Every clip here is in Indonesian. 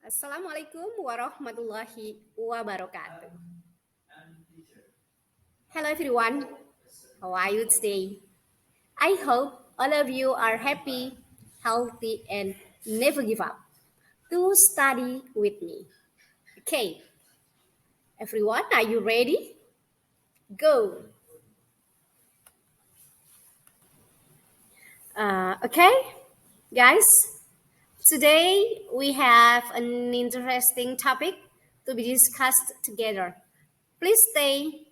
Assalamualaikum warahmatullahi wabarakatuh. Hello everyone, how are you today? I hope all of you are happy, healthy, and never give up to study with me. Okay, everyone, are you ready? Go. Okay, guys, today we have an interesting topic to be discussed together. Please stay.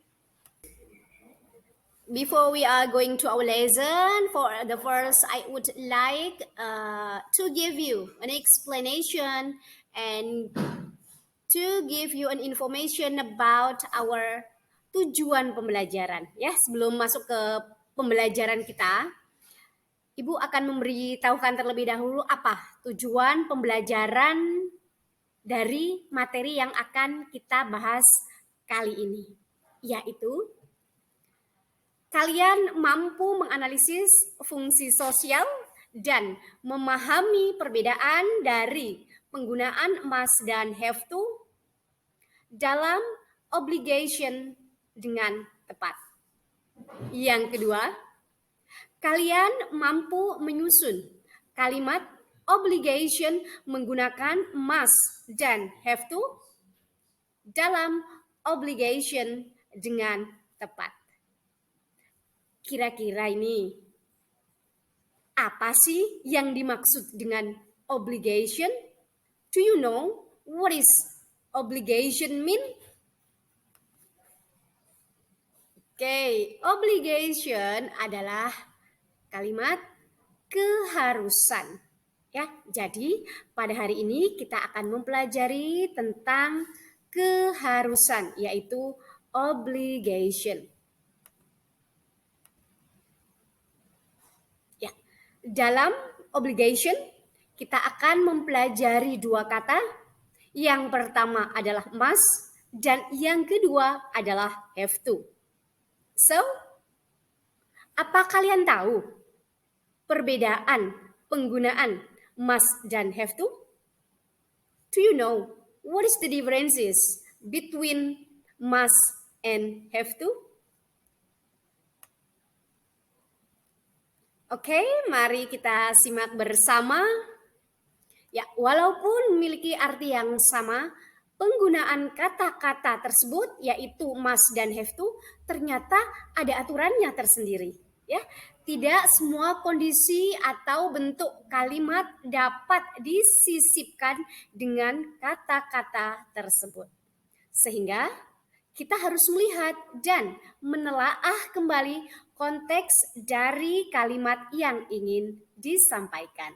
Before we are going to our lesson, for the first, I would like to give you an explanation and to give you an information about our tujuan pembelajaran. Ya, sebelum masuk ke pembelajaran kita, Ibu akan memberitahukan terlebih dahulu apa tujuan pembelajaran dari materi yang akan kita bahas kali ini, yaitu kalian mampu menganalisis fungsi sosial dan memahami perbedaan dari penggunaan must dan have to dalam obligation dengan tepat. Yang kedua, kalian mampu menyusun kalimat obligation menggunakan must dan have to dalam obligation dengan tepat. Kira-kira ini apa sih yang dimaksud dengan obligation? Do you know what is obligation mean? Oke, obligation adalah kalimat keharusan. Ya, jadi pada hari ini kita akan mempelajari tentang keharusan, yaitu obligation. Ya, dalam obligation kita akan mempelajari dua kata. Yang pertama adalah must dan yang kedua adalah have to. So, apa kalian tahu perbedaan penggunaan must dan have to? Do you know what is the differences between must and have to? Oke, mari kita simak bersama. Ya, walaupun memiliki arti yang sama, penggunaan kata-kata tersebut yaitu must dan have to ternyata ada aturannya tersendiri. Ya, tidak semua kondisi atau bentuk kalimat dapat disisipkan dengan kata-kata tersebut. Sehingga kita harus melihat dan menelaah kembali konteks dari kalimat yang ingin disampaikan.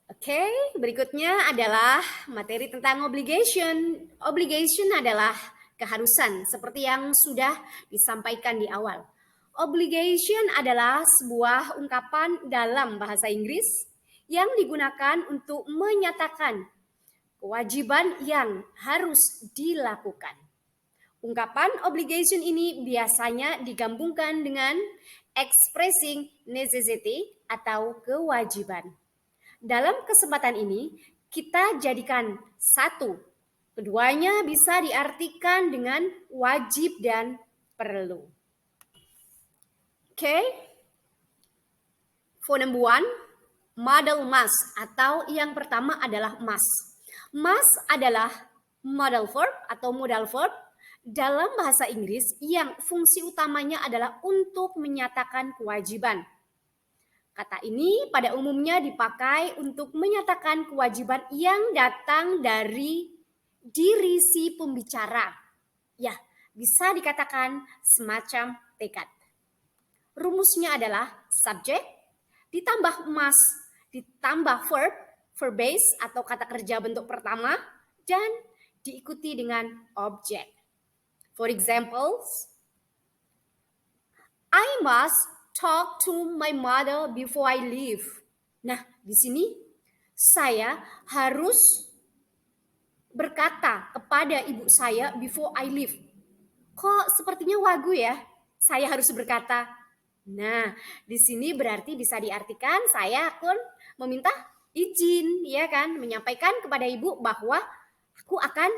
Oke, berikutnya adalah materi tentang obligation. Obligation adalah keharusan, seperti yang sudah disampaikan di awal. Obligation adalah sebuah ungkapan dalam bahasa Inggris yang digunakan untuk menyatakan kewajiban yang harus dilakukan. Ungkapan obligation ini biasanya digabungkan dengan expressing necessity atau kewajiban. Dalam kesempatan ini, kita jadikan satu. Keduanya bisa diartikan dengan wajib dan perlu. Okay. For number one, model must atau yang pertama adalah must. Must adalah modal verb atau modal verb dalam bahasa Inggris yang fungsi utamanya adalah untuk menyatakan kewajiban. Kata ini pada umumnya dipakai untuk menyatakan kewajiban yang datang dari diri si pembicara. Ya, bisa dikatakan semacam tekad. Rumusnya adalah subject, ditambah must, ditambah verb, verb base atau kata kerja bentuk pertama, dan diikuti dengan object. For example, I must talk to my mother before I leave. Nah, di sini saya harus berkata kepada ibu saya before I leave. Kok sepertinya wagu ya? Saya harus berkata. Nah, di sini berarti bisa diartikan saya akan meminta izin, ya kan, menyampaikan kepada ibu bahwa aku akan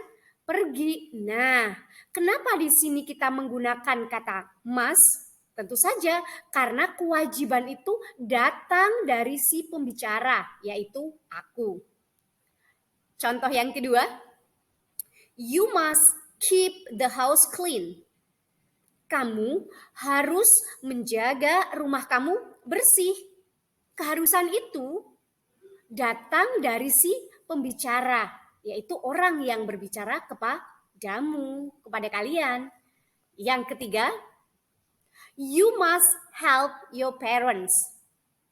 pergi. Nah, kenapa di sini kita menggunakan kata must? Tentu saja karena kewajiban itu datang dari si pembicara, yaitu aku. Contoh yang kedua, you must keep the house clean. Kamu harus menjaga rumah kamu bersih. Keharusan itu datang dari si pembicara, yaitu orang yang berbicara kepadamu, kepada kalian. Yang ketiga, you must help your parents.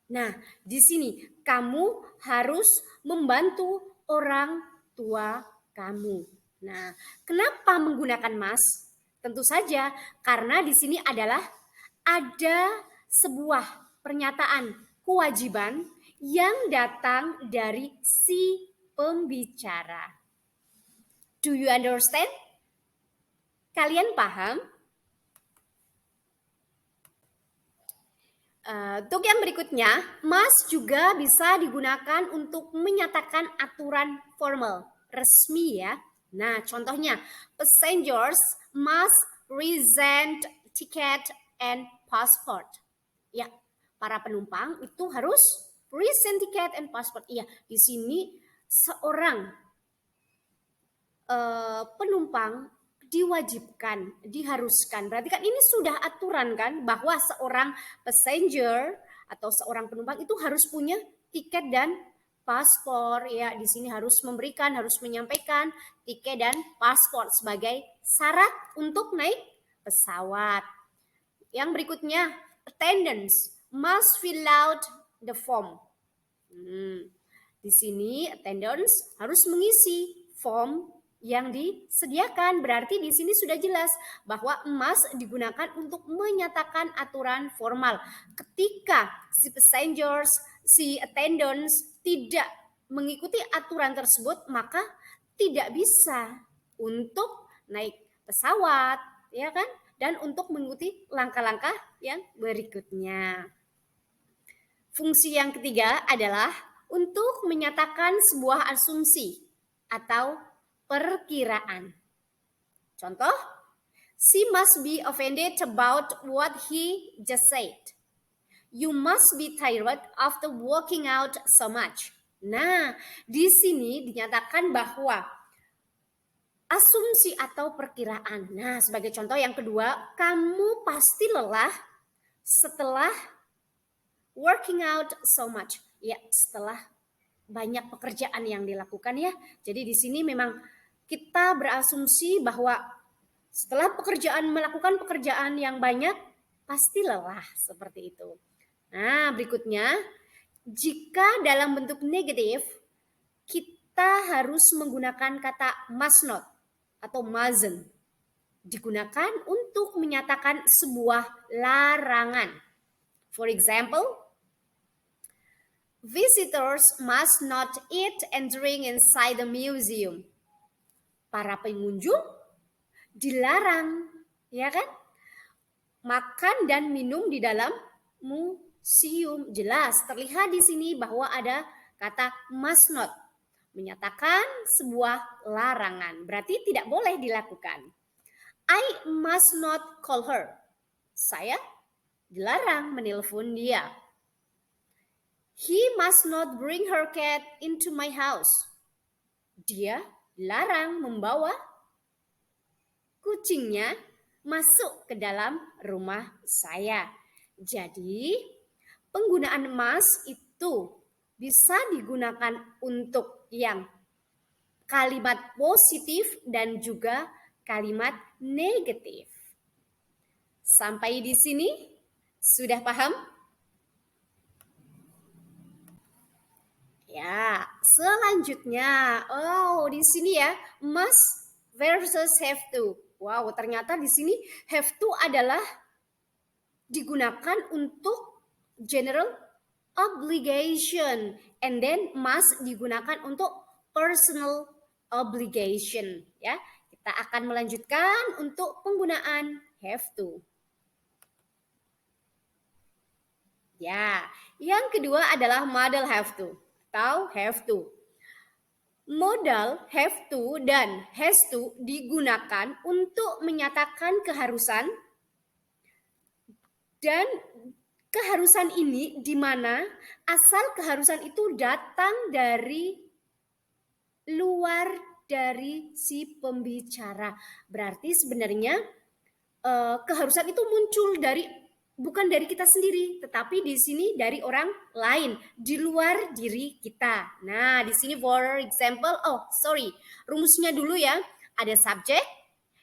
Nah, di sini kamu harus membantu orang tua kamu. Nah, kenapa menggunakan must? Tentu saja karena di sini adalah ada sebuah pernyataan kewajiban yang datang dari si pembicara. Do you understand? Kalian paham? Untuk yang berikutnya, must juga bisa digunakan untuk menyatakan aturan formal, resmi ya. Nah, contohnya, passengers must present ticket and passport. Ya, para penumpang itu harus present ticket and passport. Iya, di sini seorang penumpang diwajibkan, diharuskan. Berarti kan ini sudah aturan kan bahwa seorang passenger atau seorang penumpang itu harus punya tiket dan paspor ya. Di sini harus memberikan, harus menyampaikan tiket dan paspor sebagai syarat untuk naik pesawat. Yang berikutnya, attendants must fill out the form. Di sini attendants harus mengisi form yang disediakan. Berarti di sini sudah jelas bahwa must digunakan untuk menyatakan aturan formal. Ketika si passengers, si attendants tidak mengikuti aturan tersebut, maka tidak bisa untuk naik pesawat, ya kan? Dan untuk mengikuti langkah-langkah yang berikutnya. Fungsi yang ketiga adalah untuk menyatakan sebuah asumsi atau perkiraan. Contoh, she must be offended about what he just said. You must be tired after working out so much. Nah, di sini dinyatakan bahwa asumsi atau perkiraan. Nah, sebagai contoh yang kedua, kamu pasti lelah setelah working out so much. Ya, setelah banyak pekerjaan yang dilakukan ya. Jadi di sini memang kita berasumsi bahwa setelah melakukan pekerjaan yang banyak pasti lelah seperti itu. Nah, berikutnya, jika dalam bentuk negatif kita harus menggunakan kata must not atau mustn't. Digunakan untuk menyatakan sebuah larangan. For example, visitors must not eat and drink inside the museum. Para pengunjung dilarang, ya kan? Makan dan minum di dalam museum. Jelas terlihat di sini bahwa ada kata must not, menyatakan sebuah larangan. Berarti tidak boleh dilakukan. I must not call her. Saya dilarang menelpon dia. He must not bring her cat into my house. Dia dilarang membawa kucingnya masuk ke dalam rumah saya. Jadi, penggunaan must itu bisa digunakan untuk yang kalimat positif dan juga kalimat negatif. Sampai di sini sudah paham? Ya, selanjutnya, di sini ya, must versus have to. Wow, ternyata di sini have to adalah digunakan untuk general obligation, and then must digunakan untuk personal obligation. Ya, kita akan melanjutkan untuk penggunaan have to. Ya, yang kedua adalah model have to. atau have to. Modal have to dan has to digunakan untuk menyatakan keharusan, dan keharusan ini di mana asal keharusan itu datang dari luar dari si pembicara. Berarti sebenarnya keharusan itu muncul bukan dari kita sendiri, tetapi di sini dari orang lain, di luar diri kita. Nah, di sini for example, rumusnya dulu ya. Ada subjek,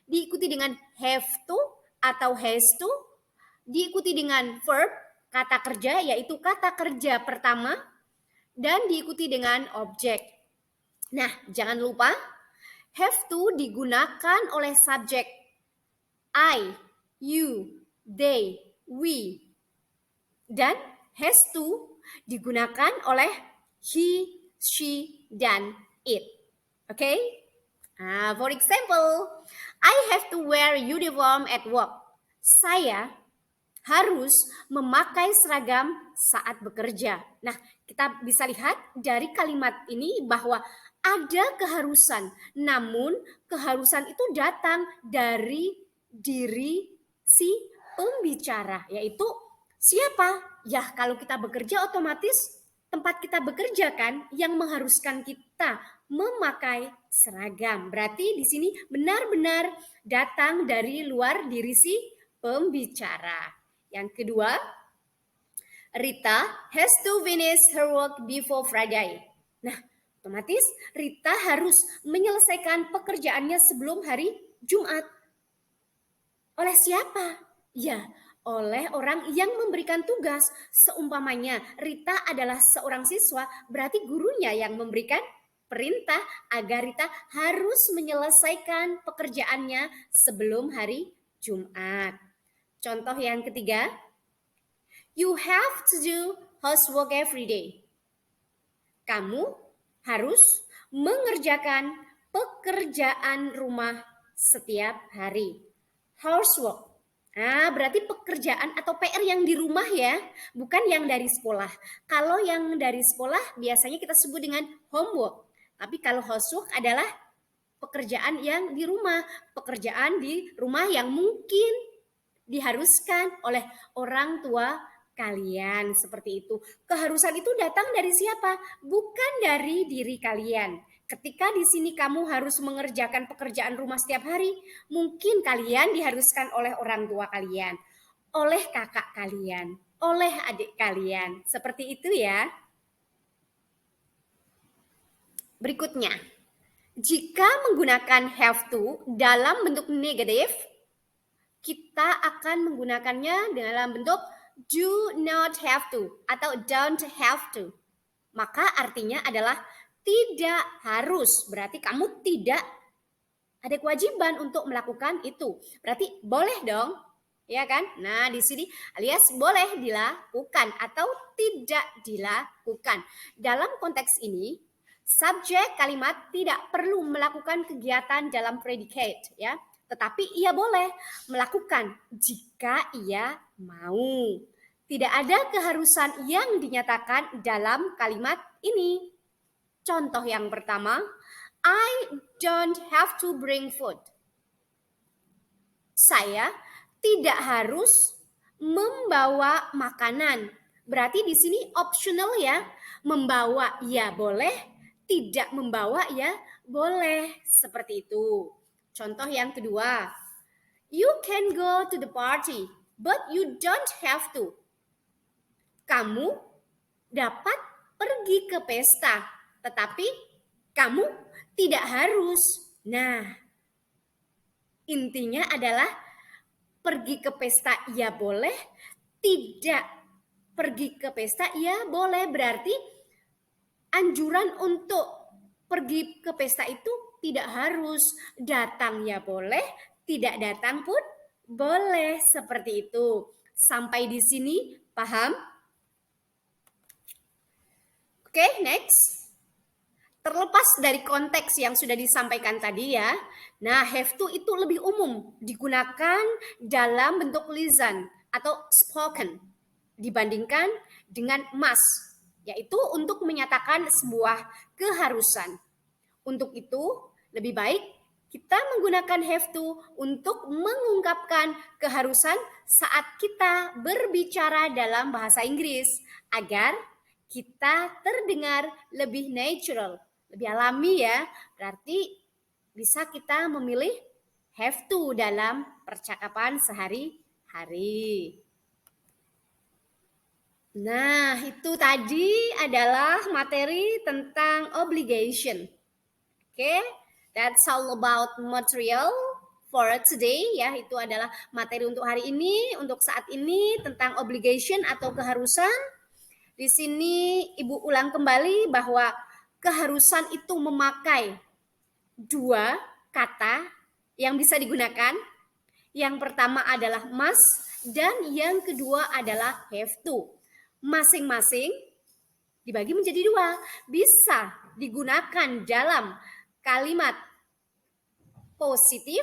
diikuti dengan have to atau has to, diikuti dengan verb, kata kerja, yaitu kata kerja pertama, dan diikuti dengan objek. Nah, jangan lupa, have to digunakan oleh subjek I, you, they, we. Dan has to digunakan oleh he, she, dan it. Okay? For example, I have to wear uniform at work. Saya harus memakai seragam saat bekerja. Nah, kita bisa lihat dari kalimat ini bahwa ada keharusan, namun keharusan itu datang dari diri si pembicara, yaitu siapa? Ya, kalau kita bekerja otomatis tempat kita bekerja kan yang mengharuskan kita memakai seragam. Berarti di sini benar-benar datang dari luar diri si pembicara. Yang kedua, Rita has to finish her work before Friday. Nah, otomatis Rita harus menyelesaikan pekerjaannya sebelum hari Jumat. Oleh siapa? Ya, oleh orang yang memberikan tugas. Seumpamanya Rita adalah seorang siswa, berarti gurunya yang memberikan perintah agar Rita harus menyelesaikan pekerjaannya sebelum hari Jumat. Contoh yang ketiga, you have to do housework every day. Kamu harus mengerjakan pekerjaan rumah setiap hari. Housework. Nah, berarti pekerjaan atau PR yang di rumah ya, bukan yang dari sekolah. Kalau yang dari sekolah biasanya kita sebut dengan homework. Tapi kalau housework adalah pekerjaan yang di rumah. Pekerjaan di rumah yang mungkin diharuskan oleh orang tua kalian, seperti itu. Keharusan itu datang dari siapa? Bukan dari diri kalian. Ketika di sini kamu harus mengerjakan pekerjaan rumah setiap hari, mungkin kalian diharuskan oleh orang tua kalian, oleh kakak kalian, oleh adik kalian. Seperti itu ya. Berikutnya, jika menggunakan have to dalam bentuk negatif, kita akan menggunakannya dalam bentuk do not have to atau don't have to. Maka artinya adalah tidak harus, berarti kamu tidak ada kewajiban untuk melakukan itu. Berarti boleh dong, ya kan? Nah, di sini alias boleh dilakukan atau tidak dilakukan. Dalam konteks ini, subjek kalimat tidak perlu melakukan kegiatan dalam predicate, ya. Tetapi ia boleh melakukan jika ia mau. Tidak ada keharusan yang dinyatakan dalam kalimat ini. Contoh yang pertama, I don't have to bring food. Saya tidak harus membawa makanan. Berarti di sini optional ya. Membawa ya boleh, tidak membawa ya boleh. Seperti itu. Contoh yang kedua, you can go to the party, but you don't have to. Kamu dapat pergi ke pesta, tetapi kamu tidak harus. Nah, intinya adalah pergi ke pesta ya boleh, tidak pergi ke pesta ya boleh. Berarti anjuran untuk pergi ke pesta itu tidak harus. Datang ya boleh, tidak datang pun boleh. Seperti itu. Sampai di sini paham? Oke, next. Terlepas dari konteks yang sudah disampaikan tadi ya, nah have to itu lebih umum digunakan dalam bentuk lisan atau spoken dibandingkan dengan must. yaitu untuk menyatakan sebuah keharusan. Untuk itu, lebih baik kita menggunakan have to untuk mengungkapkan keharusan saat kita berbicara dalam bahasa Inggris agar kita terdengar lebih natural, lebih alami ya. Berarti bisa kita memilih have to dalam percakapan sehari-hari. Nah, itu tadi adalah materi tentang obligation. Oke, that's all about material for today ya. Itu adalah materi untuk hari ini, untuk saat ini tentang obligation atau keharusan. Di sini Ibu ulang kembali bahwa keharusan itu memakai dua kata yang bisa digunakan. Yang pertama adalah must dan yang kedua adalah have to. Masing-masing dibagi menjadi dua. Bisa digunakan dalam kalimat positif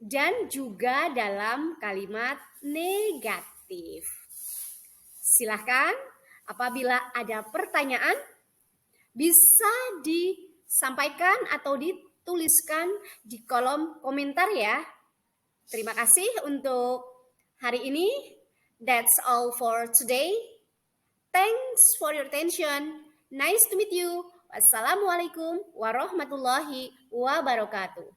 dan juga dalam kalimat negatif. Silahkan apabila ada pertanyaan bisa disampaikan atau dituliskan di kolom komentar ya. Terima kasih untuk hari ini. That's all for today. Thanks for your attention. Nice to meet you. Wassalamualaikum warahmatullahi wabarakatuh.